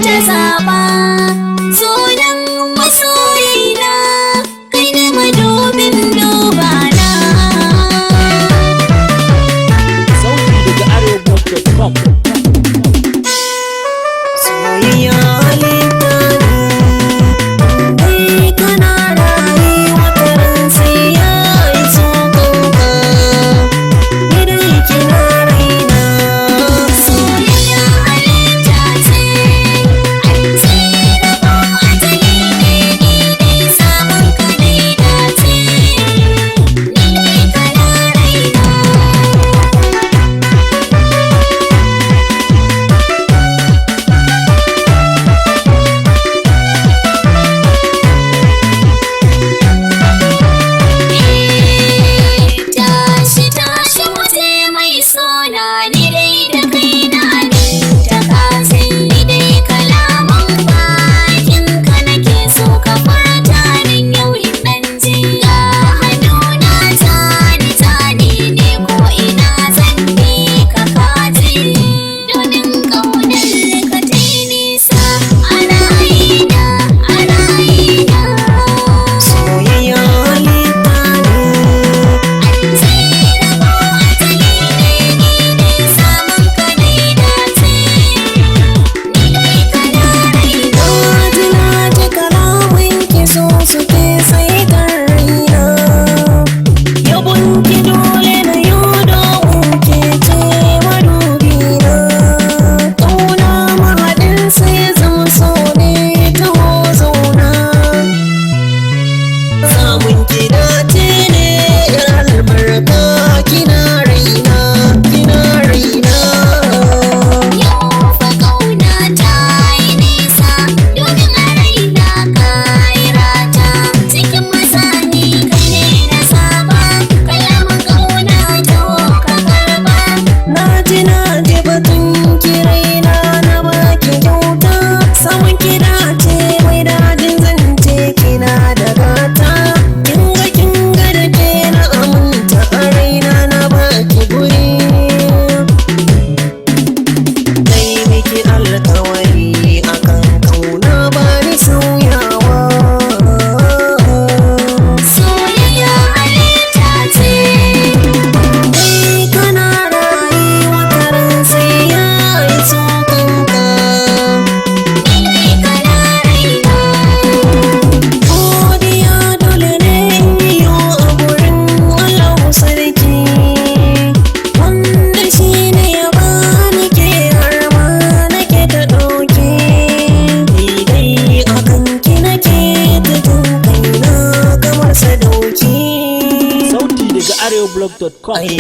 ta zaba sunan masoyina kai ne madubin dubana. Sauti daga arewablog.com. Soyayya halitta ne, dai kana rayuwa wataran sai ya iso kanka, ni dai kina raina. Soyayya halitta ce, an ce rabon ajali ne, ni dai samun ka dai dace, ni dai kana raina. Tashi tashi wuce mai sona ni dai da kai na ta kasin ni dai kalaman bakin ka nake so ka furta min yau in dan ji ga hannuna tani ne ko ina zan bi ka kaji domin kaunar ka ta yi nisa a rayina. Soyayya halitta ne, na ji kalamun ki so suke saitar raina, yabon ki dole na yau domin ke ce madubina, ƙauna mahaɗin sai zama so ne ta zauna, samun ki dace ne yar albarka kina raina, kina raina. Yau fa ƙauna ta yi nisa domin a raina ka yi rata cikin masani kai ne na saba kalaman ƙauna ta ka karba. Na ji batun ki raina na baki kyauta, samun ki dace mai dadin zance kina da gata, kin ga da ke na aminta a raina na baki guri, dai miki alkawari akan kauna ba ni sauyawa. Soyayya halitta ce, Dai kana rayuwa wataran sai ya iso kanka, ni dai kana raina. godiya dole ne in yi a gurin Allah sarki, wanda shi ne ya bani ke har ma nake ta ɗauke, ni dai akan ki nake ta jin kaina kamar sadauki. Sauti daga arewablog.com. Ai